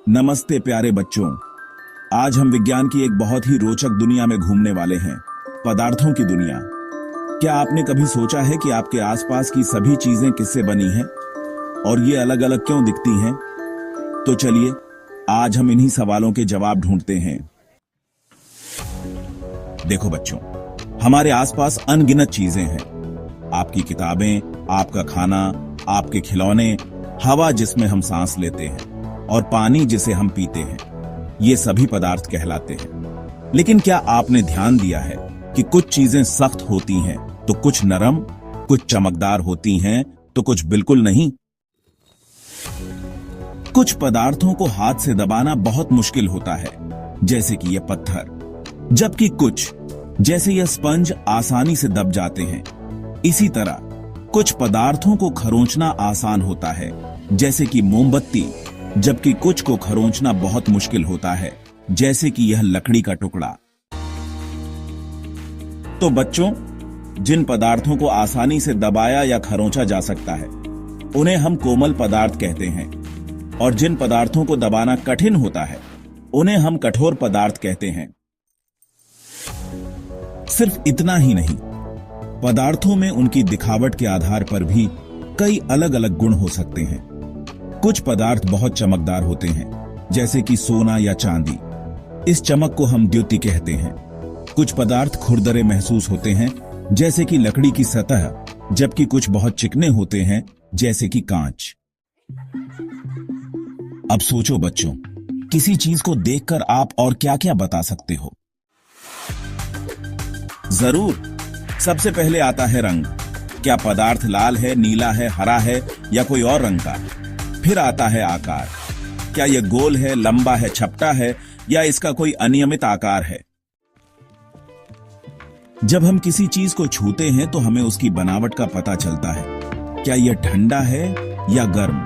नमस्ते प्यारे बच्चों। आज हम विज्ञान की एक बहुत ही रोचक दुनिया में घूमने वाले हैं, पदार्थों की दुनिया। क्या आपने कभी सोचा है कि आपके आसपास की सभी चीजें किससे बनी हैं और ये अलग अलग क्यों दिखती हैं? तो चलिए आज हम इन्हीं सवालों के जवाब ढूंढते हैं। देखो बच्चों, हमारे आसपास अनगिनत चीजें हैं। आपकी किताबें, आपका खाना, आपके खिलौने, हवा जिसमें हम सांस लेते हैं और पानी जिसे हम पीते हैं, ये सभी पदार्थ कहलाते हैं। लेकिन क्या आपने ध्यान दिया है कि कुछ चीजें सख्त होती हैं तो कुछ नरम, कुछ चमकदार होती हैं तो कुछ बिल्कुल नहीं। कुछ पदार्थों को हाथ से दबाना बहुत मुश्किल होता है, जैसे कि ये पत्थर, जबकि कुछ जैसे ये स्पंज आसानी से दब जाते हैं। इसी तरह कुछ पदार्थों को खरोंचना आसान होता है, जैसे कि मोमबत्ती, जबकि कुछ को खरोंचना बहुत मुश्किल होता है, जैसे कि यह लकड़ी का टुकड़ा। तो बच्चों, जिन पदार्थों को आसानी से दबाया या खरोंचा जा सकता है उन्हें हम कोमल पदार्थ कहते हैं, और जिन पदार्थों को दबाना कठिन होता है उन्हें हम कठोर पदार्थ कहते हैं। सिर्फ इतना ही नहीं, पदार्थों में उनकी दिखावट के आधार पर भी कई अलग अलग गुण हो सकते हैं। कुछ पदार्थ बहुत चमकदार होते हैं, जैसे कि सोना या चांदी। इस चमक को हम द्युति कहते हैं। कुछ पदार्थ खुरदरे महसूस होते हैं, जैसे कि लकड़ी की सतह, जबकि कुछ बहुत चिकने होते हैं, जैसे कि कांच। अब सोचो बच्चों, किसी चीज को देखकर आप और क्या क्या बता सकते हो? जरूर, सबसे पहले आता है रंग। क्या पदार्थ लाल है, नीला है, हरा है या कोई और रंग का? फिर आता है आकार। क्या यह गोल है, लंबा है, छपटा है या इसका कोई अनियमित आकार है? जब हम किसी चीज को छूते हैं तो हमें उसकी बनावट का पता चलता है। क्या यह ठंडा है या गर्म,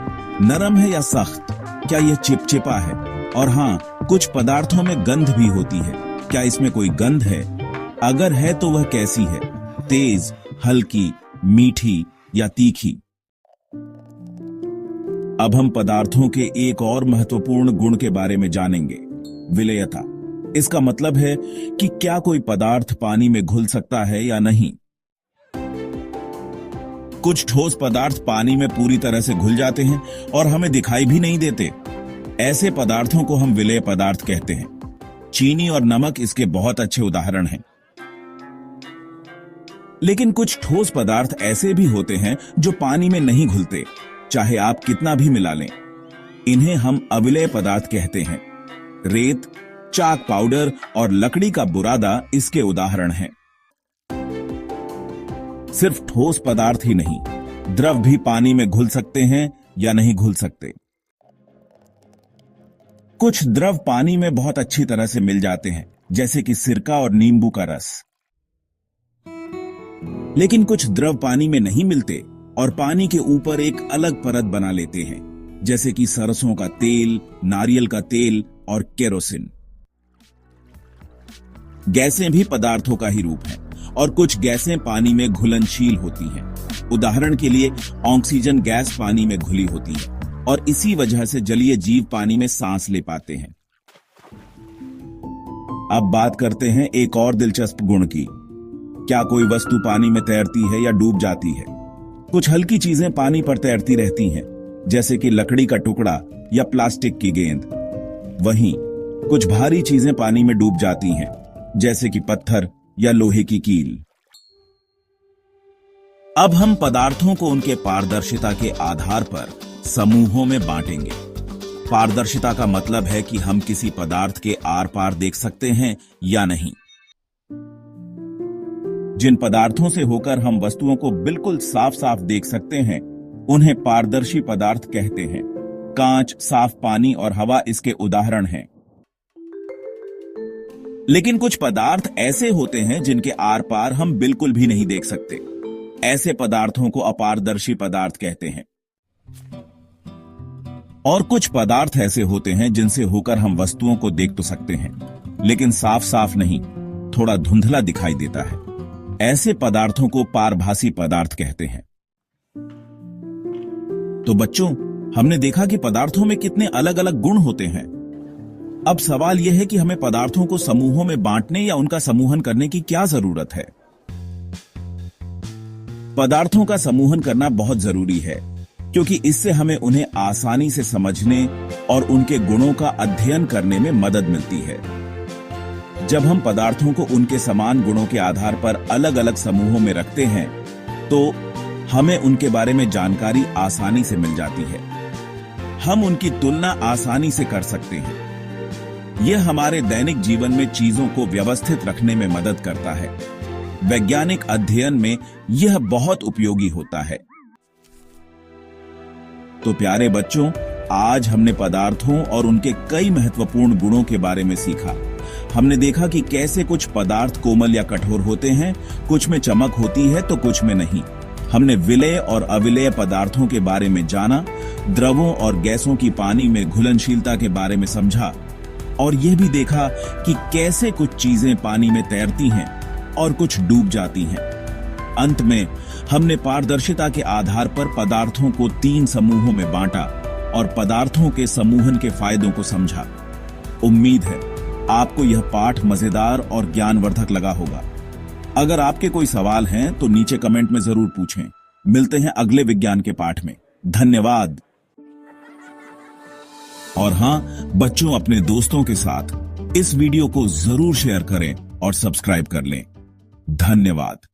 नरम है या सख्त? क्या यह चिपचिपा है? और हां, कुछ पदार्थों में गंध भी होती है। क्या इसमें कोई गंध है? अगर है तो वह कैसी है? तेज, हल्की, मीठी या तीखी? अब हम पदार्थों के एक और महत्वपूर्ण गुण के बारे में जानेंगे, विलेयता। इसका मतलब है कि क्या कोई पदार्थ पानी में घुल सकता है या नहीं। कुछ ठोस पदार्थ पानी में पूरी तरह से घुल जाते हैं और हमें दिखाई भी नहीं देते। ऐसे पदार्थों को हम विलेय पदार्थ कहते हैं। चीनी और नमक इसके बहुत अच्छे उदाहरण हैं। लेकिन कुछ ठोस पदार्थ ऐसे भी होते हैं जो पानी में नहीं घुलते, चाहे आप कितना भी मिला लें। इन्हें हम अविलेय पदार्थ कहते हैं। रेत, चाक पाउडर और लकड़ी का बुरादा इसके उदाहरण हैं। सिर्फ ठोस पदार्थ ही नहीं, द्रव भी पानी में घुल सकते हैं या नहीं घुल सकते। कुछ द्रव पानी में बहुत अच्छी तरह से मिल जाते हैं, जैसे कि सिरका और नींबू का रस। लेकिन कुछ द्रव पानी में नहीं मिलते और पानी के ऊपर एक अलग परत बना लेते हैं, जैसे कि सरसों का तेल, नारियल का तेल और केरोसिन। गैसें भी पदार्थों का ही रूप हैं और कुछ गैसें पानी में घुलनशील होती हैं। उदाहरण के लिए ऑक्सीजन गैस पानी में घुली होती है और इसी वजह से जलीय जीव पानी में सांस ले पाते हैं। अब बात करते हैं एक और दिलचस्प गुण की। क्या कोई वस्तु पानी में तैरती है या डूब जाती है? कुछ हल्की चीजें पानी पर तैरती रहती हैं, जैसे कि लकड़ी का टुकड़ा या प्लास्टिक की गेंद। वहीं कुछ भारी चीजें पानी में डूब जाती हैं, जैसे कि पत्थर या लोहे की कील। अब हम पदार्थों को उनके पारदर्शिता के आधार पर समूहों में बांटेंगे। पारदर्शिता का मतलब है कि हम किसी पदार्थ के आर पार देख सकते हैं या नहीं। जिन पदार्थों से होकर हम वस्तुओं को बिल्कुल साफ साफ देख सकते हैं उन्हें पारदर्शी पदार्थ कहते हैं। कांच, साफ पानी और हवा इसके उदाहरण हैं। लेकिन कुछ पदार्थ ऐसे होते हैं जिनके आर पार हम बिल्कुल भी नहीं देख सकते। ऐसे पदार्थों को अपारदर्शी पदार्थ कहते हैं। और कुछ पदार्थ ऐसे होते हैं जिनसे होकर हम वस्तुओं को देख तो सकते हैं, लेकिन साफ साफ नहीं, थोड़ा धुंधला दिखाई देता है। ऐसे पदार्थों को पारभासी पदार्थ कहते हैं। तो बच्चों, हमने देखा कि पदार्थों में कितने अलग अलग गुण होते हैं। अब सवाल यह है कि हमें पदार्थों को समूहों में बांटने या उनका समूहन करने की क्या जरूरत है। पदार्थों का समूहन करना बहुत जरूरी है, क्योंकि इससे हमें उन्हें आसानी से समझने और उनके गुणों का अध्ययन करने में मदद मिलती है। जब हम पदार्थों को उनके समान गुणों के आधार पर अलग अलग समूहों में रखते हैं, तो हमें उनके बारे में जानकारी आसानी से मिल जाती है। हम उनकी तुलना आसानी से कर सकते हैं। यह हमारे दैनिक जीवन में चीजों को व्यवस्थित रखने में मदद करता है। वैज्ञानिक अध्ययन में यह बहुत उपयोगी होता है। तो प्यारे बच्चों, आज हमने पदार्थों और उनके कई महत्वपूर्ण गुणों के बारे में सीखा। हमने देखा कि कैसे कुछ पदार्थ कोमल या कठोर होते हैं, कुछ में चमक होती है तो कुछ में नहीं। हमने विलेय और अविलेय पदार्थों के बारे में जाना, द्रवों और गैसों की पानी में घुलनशीलता के बारे में समझा, और यह भी देखा कि कैसे कुछ चीजें पानी में तैरती हैं और कुछ डूब जाती हैं। अंत में हमने पारदर्शिता के आधार पर पदार्थों को 3 समूहों में बांटा और पदार्थों के समूहन के फायदों को समझा। उम्मीद है आपको यह पाठ मजेदार और ज्ञानवर्धक लगा होगा। अगर आपके कोई सवाल हैं तो नीचे कमेंट में जरूर पूछें। मिलते हैं अगले विज्ञान के पाठ में। धन्यवाद। और हां बच्चों, अपने दोस्तों के साथ इस वीडियो को जरूर शेयर करें और सब्सक्राइब कर लें। धन्यवाद।